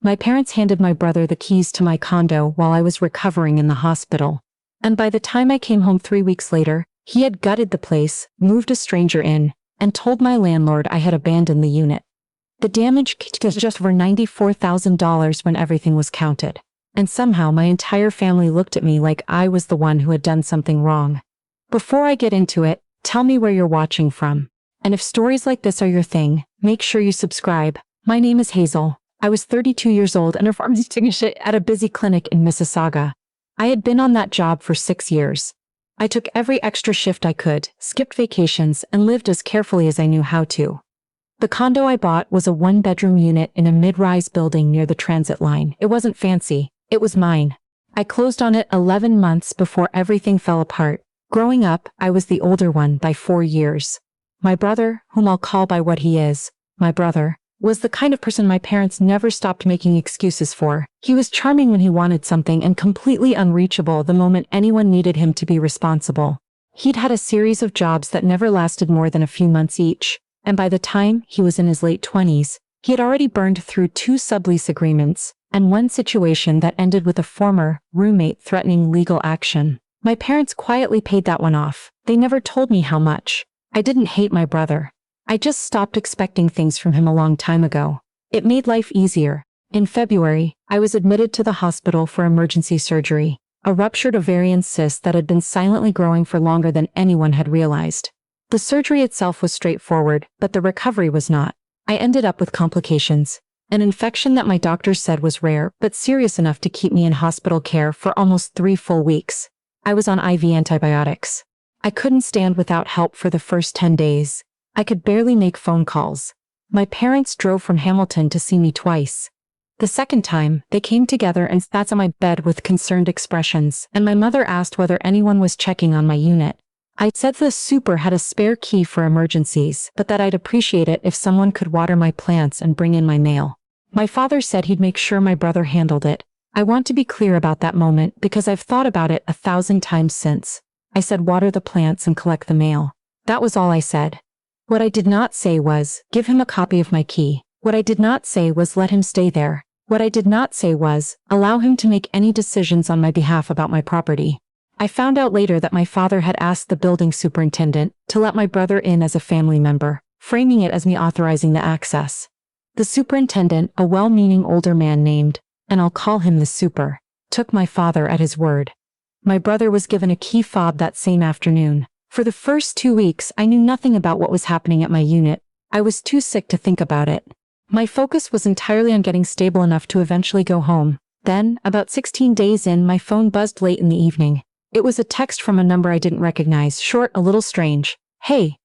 My parents handed my brother the keys to my condo while I was recovering in the hospital. And by the time I came home 3 weeks later, he had gutted the place, moved a stranger in, and told my landlord I had abandoned the unit. The damage was just over $94,000 when everything was counted. And somehow my entire family looked at me like I was the one who had done something wrong. Before I get into it, tell me where you're watching from. And if stories like this are your thing, make sure you subscribe. My name is Hazel. I was 32 years old and a pharmacy technician at a busy clinic in Mississauga. I had been on that job for 6 years. I took every extra shift I could, skipped vacations, and lived as carefully as I knew how to. The condo I bought was a one-bedroom unit in a mid-rise building near the transit line. It wasn't fancy. It was mine. I closed on it 11 months before everything fell apart. Growing up, I was the older one by 4 years. My brother, whom I'll call by what he is, my brother, was the kind of person my parents never stopped making excuses for. He was charming when he wanted something and completely unreachable the moment anyone needed him to be responsible. He'd had a series of jobs that never lasted more than a few months each, and by the time he was in his late 20s, he had already burned through 2 sublease agreements and one situation that ended with a former roommate threatening legal action. My parents quietly paid that one off. They never told me how much. I didn't hate my brother. I just stopped expecting things from him a long time ago. It made life easier. In February, I was admitted to the hospital for emergency surgery, a ruptured ovarian cyst that had been silently growing for longer than anyone had realized. The surgery itself was straightforward, but the recovery was not. I ended up with complications. An infection that my doctors said was rare but serious enough to keep me in hospital care for almost 3 full weeks. I was on IV antibiotics. I couldn't stand without help for the first 10 days. I could barely make phone calls. My parents drove from Hamilton to see me twice. The second time, they came together and sat on my bed with concerned expressions, and my mother asked whether anyone was checking on my unit. I said the super had a spare key for emergencies, but that I'd appreciate it if someone could water my plants and bring in my mail. My father said he'd make sure my brother handled it. I want to be clear about that moment because I've thought about it 1,000 times since. I said water the plants and collect the mail. That was all I said. What I did not say was, give him a copy of my key. What I did not say was let him stay there. What I did not say was, allow him to make any decisions on my behalf about my property. I found out later that my father had asked the building superintendent to let my brother in as a family member, framing it as me authorizing the access. The superintendent, a well-meaning older man named, and I'll call him the super, took my father at his word. My brother was given a key fob that same afternoon. For the first 2 weeks, I knew nothing about what was happening at my unit. I was too sick to think about it. My focus was entirely on getting stable enough to eventually go home. Then, about 16 days in, my phone buzzed late in the evening. It was a text from a number I didn't recognize, short, a little strange. Hey.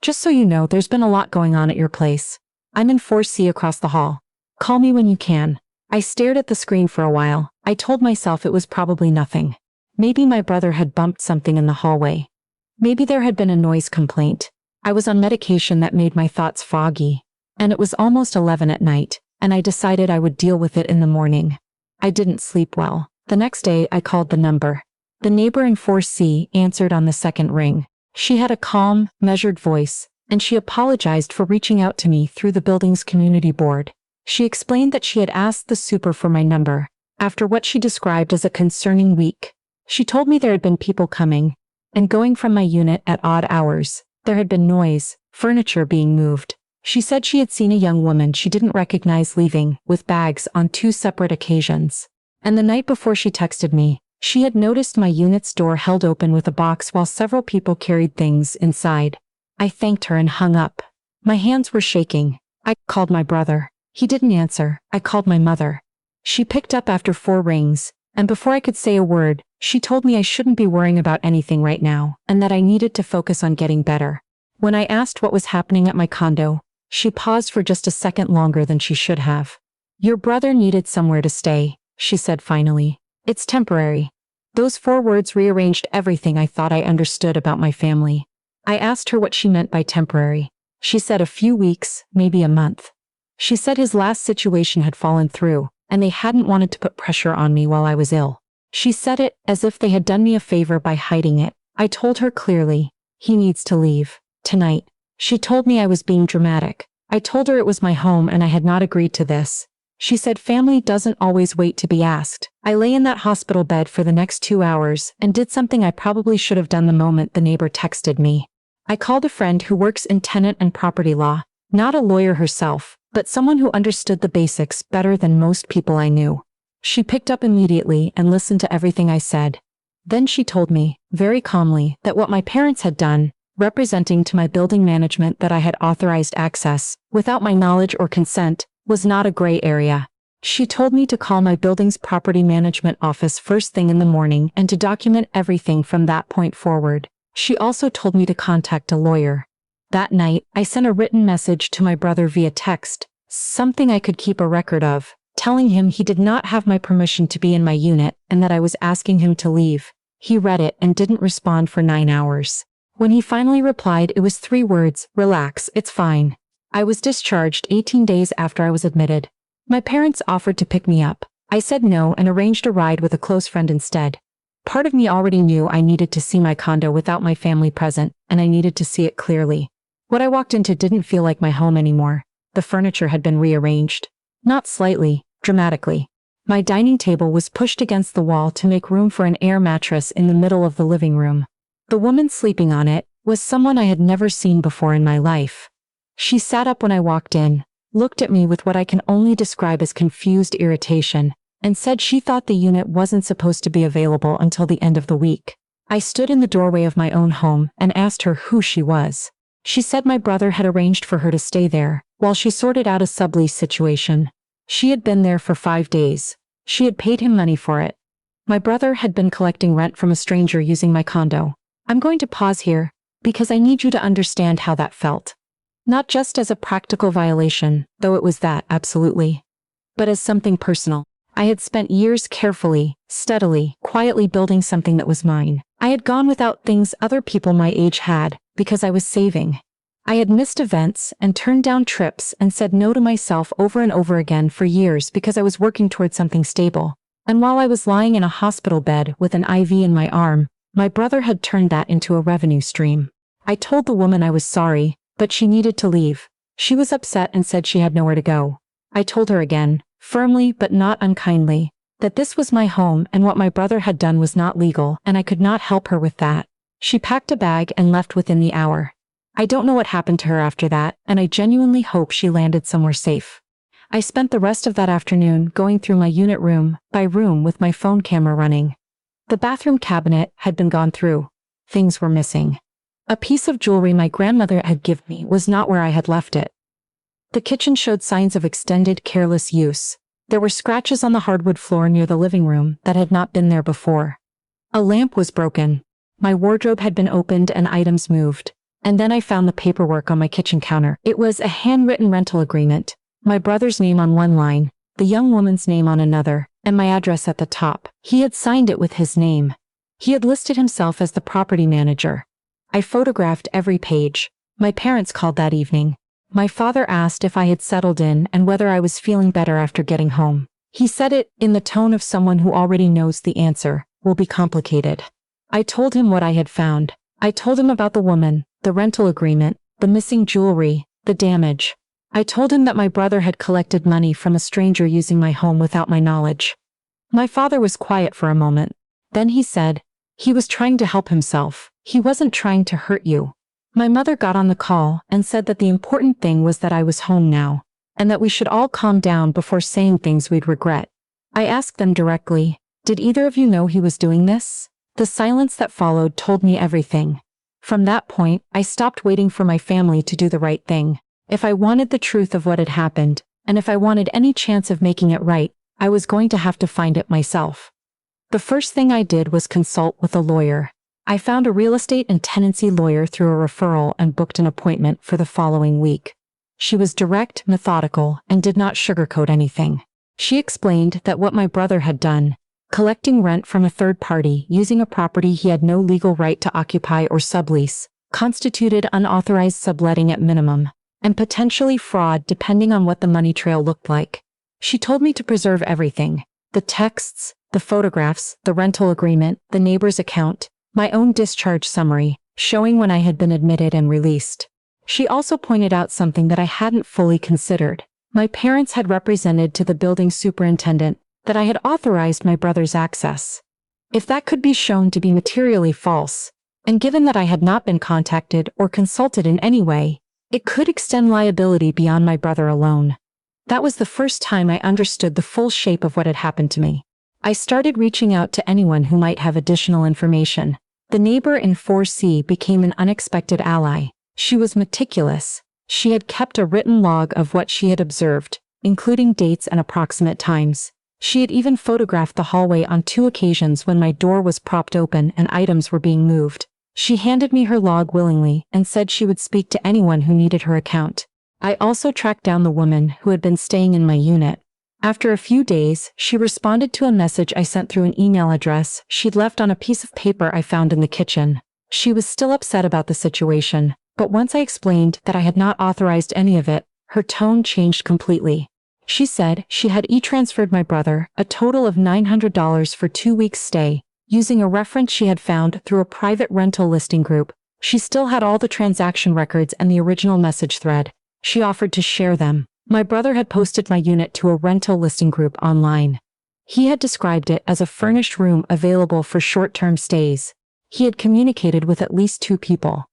Just so you know, there's been a lot going on at your place. I'm in 4C across the hall. Call me when you can. I stared at the screen for a while. I told myself it was probably nothing. Maybe my brother had bumped something in the hallway. Maybe there had been a noise complaint. I was on medication that made my thoughts foggy. And it was almost 11 at night, and I decided I would deal with it in the morning. I didn't sleep well. The next day, I called the number. The neighbor in 4C answered on the second ring. She had a calm, measured voice, and she apologized for reaching out to me through the building's community board. She explained that she had asked the super for my number, after what she described as a concerning week. She told me there had been people coming and going from my unit at odd hours. There had been noise, furniture being moved. She said she had seen a young woman she didn't recognize leaving with bags on 2 separate occasions. And the night before she texted me, she had noticed my unit's door held open with a box while several people carried things inside. I thanked her and hung up. My hands were shaking. I called my brother. He didn't answer. I called my mother. She picked up after 4 rings, and before I could say a word, she told me I shouldn't be worrying about anything right now, and that I needed to focus on getting better. When I asked what was happening at my condo, she paused for just a second longer than she should have. Your brother needed somewhere to stay, she said finally. It's temporary. Those 4 words rearranged everything I thought I understood about my family. I asked her what she meant by temporary. She said a few weeks, maybe a month. She said his last situation had fallen through, and they hadn't wanted to put pressure on me while I was ill. She said it as if they had done me a favor by hiding it. I told her clearly, he needs to leave, tonight. She told me I was being dramatic. I told her it was my home and I had not agreed to this. She said family doesn't always wait to be asked. I lay in that hospital bed for the next 2 hours and did something I probably should have done the moment the neighbor texted me. I called a friend who works in tenant and property law, not a lawyer herself, but someone who understood the basics better than most people I knew. She picked up immediately and listened to everything I said. Then she told me, very calmly, that what my parents had done, representing to my building management that I had authorized access, without my knowledge or consent, was not a gray area. She told me to call my building's property management office first thing in the morning and to document everything from that point forward. She also told me to contact a lawyer. That night, I sent a written message to my brother via text, something I could keep a record of, telling him he did not have my permission to be in my unit and that I was asking him to leave. He read it and didn't respond for 9 hours. When he finally replied, it was 3 words, "Relax, it's fine." I was discharged 18 days after I was admitted. My parents offered to pick me up. I said no and arranged a ride with a close friend instead. Part of me already knew I needed to see my condo without my family present, and I needed to see it clearly. What I walked into didn't feel like my home anymore. The furniture had been rearranged. Not slightly, dramatically. My dining table was pushed against the wall to make room for an air mattress in the middle of the living room. The woman sleeping on it was someone I had never seen before in my life. She sat up when I walked in, looked at me with what I can only describe as confused irritation, and said she thought the unit wasn't supposed to be available until the end of the week. I stood in the doorway of my own home and asked her who she was. She said my brother had arranged for her to stay there, while she sorted out a sublease situation. She had been there for 5 days. She had paid him money for it. My brother had been collecting rent from a stranger using my condo. I'm going to pause here, because I need you to understand how that felt. Not just as a practical violation, though it was that, absolutely, but as something personal. I had spent years carefully, steadily, quietly building something that was mine. I had gone without things other people my age had, because I was saving. I had missed events and turned down trips and said no to myself over and over again for years because I was working towards something stable. And while I was lying in a hospital bed with an IV in my arm, my brother had turned that into a revenue stream. I told the woman I was sorry, but she needed to leave. She was upset and said she had nowhere to go. I told her again, firmly but not unkindly, that this was my home and what my brother had done was not legal and I could not help her with that. She packed a bag and left within the hour. I don't know what happened to her after that, and I genuinely hope she landed somewhere safe. I spent the rest of that afternoon going through my unit room by room with my phone camera running. The bathroom cabinet had been gone through. Things were missing. A piece of jewelry my grandmother had given me was not where I had left it. The kitchen showed signs of extended, careless use. There were scratches on the hardwood floor near the living room that had not been there before. A lamp was broken. My wardrobe had been opened and items moved. And then I found the paperwork on my kitchen counter. It was a handwritten rental agreement, my brother's name on one line, the young woman's name on another, and my address at the top. He had signed it with his name. He had listed himself as the property manager. I photographed every page. My parents called that evening. My father asked if I had settled in and whether I was feeling better after getting home. He said it in the tone of someone who already knows the answer will be complicated. I told him what I had found. I told him about the woman, the rental agreement, the missing jewelry, the damage. I told him that my brother had collected money from a stranger using my home without my knowledge. My father was quiet for a moment. Then he said, he was trying to help himself. He wasn't trying to hurt you. My mother got on the call and said that the important thing was that I was home now, and that we should all calm down before saying things we'd regret. I asked them directly, did either of you know he was doing this? The silence that followed told me everything. From that point, I stopped waiting for my family to do the right thing. If I wanted the truth of what had happened, and if I wanted any chance of making it right, I was going to have to find it myself. The first thing I did was consult with a lawyer. I found a real estate and tenancy lawyer through a referral and booked an appointment for the following week. She was direct, methodical, and did not sugarcoat anything. She explained that what my brother had done, collecting rent from a third party using a property he had no legal right to occupy or sublease, constituted unauthorized subletting at minimum, and potentially fraud depending on what the money trail looked like. She told me to preserve everything: the texts, the photographs, the rental agreement, the neighbor's account, my own discharge summary, showing when I had been admitted and released. She also pointed out something that I hadn't fully considered. My parents had represented to the building superintendent that I had authorized my brother's access. If that could be shown to be materially false, and given that I had not been contacted or consulted in any way, it could extend liability beyond my brother alone. That was the first time I understood the full shape of what had happened to me. I started reaching out to anyone who might have additional information. The neighbor in 4C became an unexpected ally. She was meticulous. She had kept a written log of what she had observed, including dates and approximate times. She had even photographed the hallway on 2 occasions when my door was propped open and items were being moved. She handed me her log willingly and said she would speak to anyone who needed her account. I also tracked down the woman who had been staying in my unit. After a few days, she responded to a message I sent through an email address she'd left on a piece of paper I found in the kitchen. She was still upset about the situation, but once I explained that I had not authorized any of it, her tone changed completely. She said she had e-transferred my brother a total of $900 for 2 weeks' stay, using a reference she had found through a private rental listing group. She still had all the transaction records and the original message thread. She offered to share them. My brother had posted my unit to a rental listing group online. He had described it as a furnished room available for short-term stays. He had communicated with at least 2 people.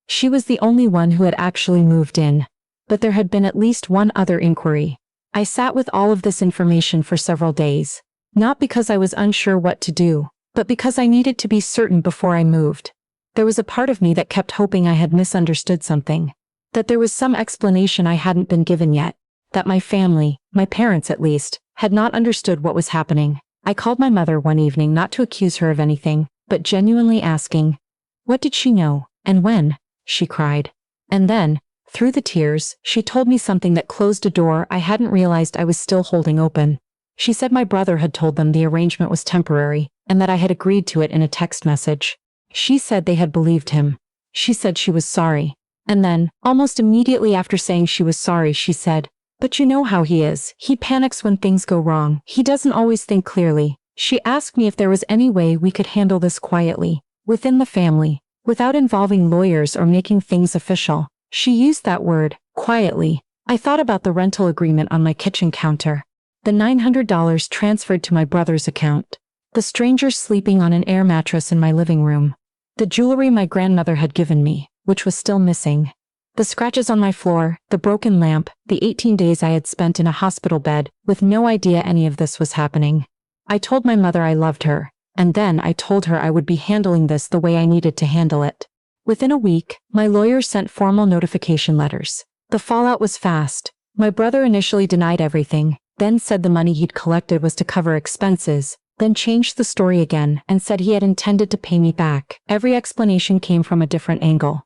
She was the only one who had actually moved in, but there had been at least one other inquiry. I sat with all of this information for several days, not because I was unsure what to do, but because I needed to be certain before I moved. There was a part of me that kept hoping I had misunderstood something, that there was some explanation I hadn't been given yet, that my family, my parents at least, had not understood what was happening. I called my mother one evening not to accuse her of anything, but genuinely asking, what did she know, and when? She cried. And then, through the tears, she told me something that closed a door I hadn't realized I was still holding open. She said my brother had told them the arrangement was temporary, and that I had agreed to it in a text message. She said they had believed him. She said she was sorry. And then, almost immediately after saying she was sorry, she said, but you know how he is. He panics when things go wrong. He doesn't always think clearly. She asked me if there was any way we could handle this quietly, within the family, without involving lawyers or making things official. She used that word, quietly. I thought about the rental agreement on my kitchen counter. The $900 transferred to my brother's account. The stranger sleeping on an air mattress in my living room. The jewelry my grandmother had given me, which was still missing. The scratches on my floor, the broken lamp, the 18 days I had spent in a hospital bed, with no idea any of this was happening. I told my mother I loved her, and then I told her I would be handling this the way I needed to handle it. Within a week, my lawyer sent formal notification letters. The fallout was fast. My brother initially denied everything, then said the money he'd collected was to cover expenses, then changed the story again and said he had intended to pay me back. Every explanation came from a different angle.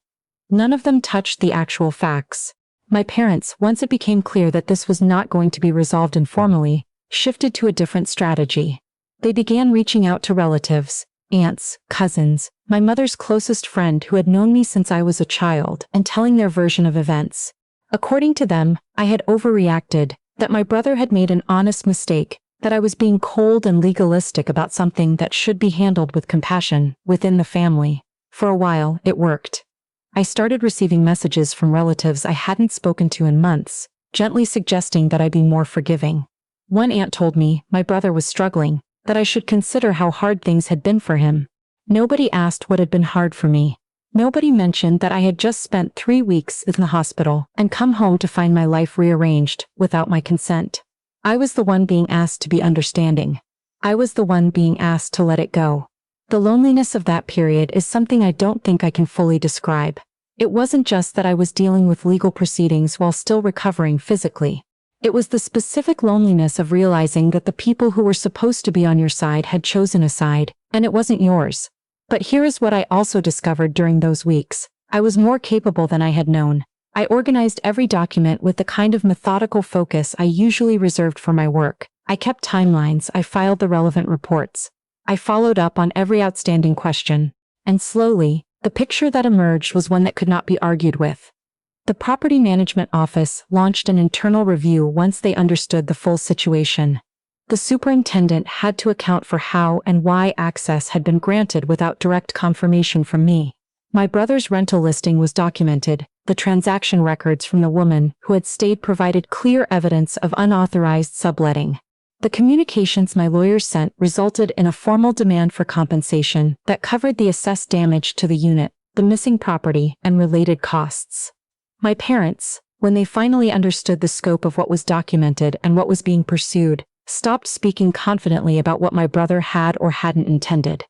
None of them touched the actual facts. My parents, once it became clear that this was not going to be resolved informally, shifted to a different strategy. They began reaching out to relatives, aunts, cousins, my mother's closest friend who had known me since I was a child, and telling their version of events. According to them, I had overreacted, that my brother had made an honest mistake, that I was being cold and legalistic about something that should be handled with compassion, within the family. For a while, it worked. I started receiving messages from relatives I hadn't spoken to in months, gently suggesting that I be more forgiving. One aunt told me my brother was struggling, that I should consider how hard things had been for him. Nobody asked what had been hard for me. Nobody mentioned that I had just spent 3 weeks in the hospital and come home to find my life rearranged without my consent. I was the one being asked to be understanding. I was the one being asked to let it go. The loneliness of that period is something I don't think I can fully describe. It wasn't just that I was dealing with legal proceedings while still recovering physically. It was the specific loneliness of realizing that the people who were supposed to be on your side had chosen a side, and it wasn't yours. But here is what I also discovered during those weeks. I was more capable than I had known. I organized every document with the kind of methodical focus I usually reserved for my work. I kept timelines, I filed the relevant reports. I followed up on every outstanding question. And slowly, the picture that emerged was one that could not be argued with. The property management office launched an internal review once they understood the full situation. The superintendent had to account for how and why access had been granted without direct confirmation from me. My brother's rental listing was documented, the transaction records from the woman who had stayed provided clear evidence of unauthorized subletting. The communications my lawyers sent resulted in a formal demand for compensation that covered the assessed damage to the unit, the missing property, and related costs. My parents, when they finally understood the scope of what was documented and what was being pursued, stopped speaking confidently about what my brother had or hadn't intended.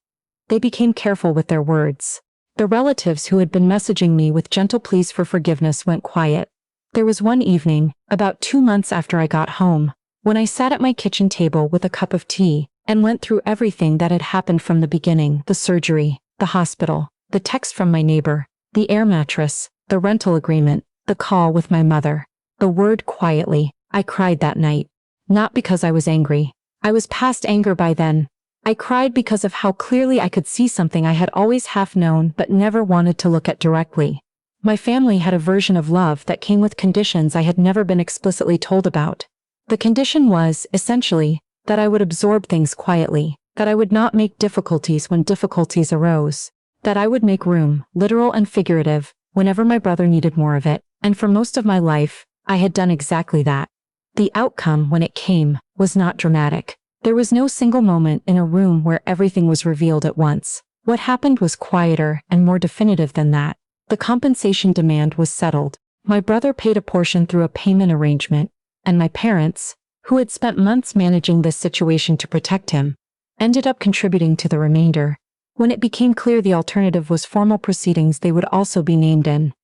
They became careful with their words. The relatives who had been messaging me with gentle pleas for forgiveness went quiet. There was one evening, about 2 months after I got home, when I sat at my kitchen table with a cup of tea and went through everything that had happened from the beginning: the surgery, the hospital, the text from my neighbor, the air mattress, the rental agreement, the call with my mother, the word quietly. I cried that night. Not because I was angry. I was past anger by then. I cried because of how clearly I could see something I had always half known but never wanted to look at directly. My family had a version of love that came with conditions I had never been explicitly told about. The condition was, essentially, that I would absorb things quietly, that I would not make difficulties when difficulties arose, that I would make room, literal and figurative, whenever my brother needed more of it, and for most of my life, I had done exactly that. The outcome, when it came, was not dramatic. There was no single moment in a room where everything was revealed at once. What happened was quieter and more definitive than that. The compensation demand was settled. My brother paid a portion through a payment arrangement, and my parents, who had spent months managing this situation to protect him, ended up contributing to the remainder. When it became clear the alternative was formal proceedings they would also be named in.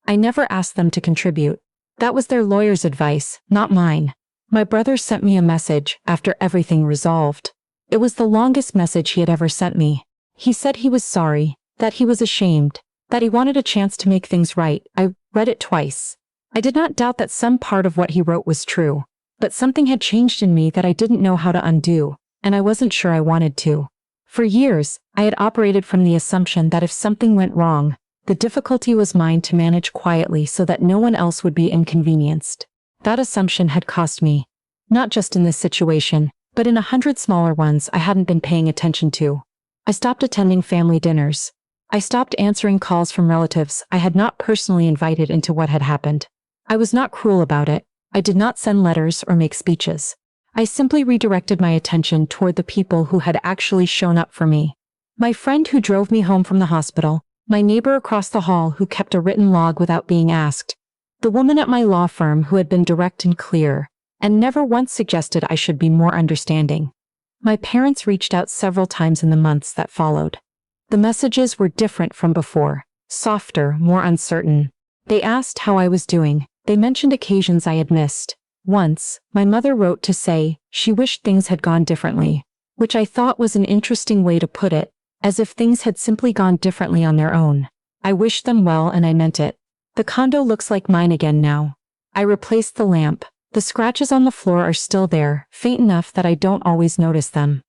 I never asked them to contribute. That was their lawyer's advice, not mine. My brother sent me a message after everything resolved. It was the longest message he had ever sent me. He said he was sorry, that he was ashamed, that he wanted a chance to make things right. I read it twice. I did not doubt that some part of what he wrote was true, but something had changed in me that I didn't know how to undo, and I wasn't sure I wanted to. For years, I had operated from the assumption that if something went wrong, the difficulty was mine to manage quietly so that no one else would be inconvenienced. That assumption had cost me, not just in this situation, but in 100 smaller ones I hadn't been paying attention to. I stopped attending family dinners. I stopped answering calls from relatives I had not personally invited into what had happened. I was not cruel about it. I did not send letters or make speeches. I simply redirected my attention toward the people who had actually shown up for me. My friend who drove me home from the hospital, my neighbor across the hall who kept a written log without being asked, the woman at my law firm who had been direct and clear, and never once suggested I should be more understanding. My parents reached out several times in the months that followed. The messages were different from before, softer, more uncertain. They asked how I was doing. They mentioned occasions I had missed. Once, my mother wrote to say she wished things had gone differently, which I thought was an interesting way to put it, as if things had simply gone differently on their own. I wished them well and I meant it. The condo looks like mine again now. I replaced the lamp. The scratches on the floor are still there, faint enough that I don't always notice them.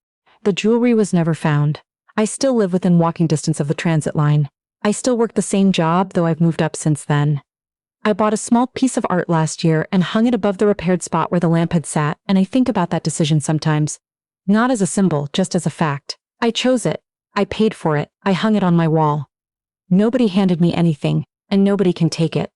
The jewelry was never found. I still live within walking distance of the transit line. I still work the same job, though I've moved up since then. I bought a small piece of art last year and hung it above the repaired spot where the lamp had sat, and I think about that decision sometimes. Not as a symbol, just as a fact. I chose it. I paid for it. I hung it on my wall. Nobody handed me anything, and nobody can take it.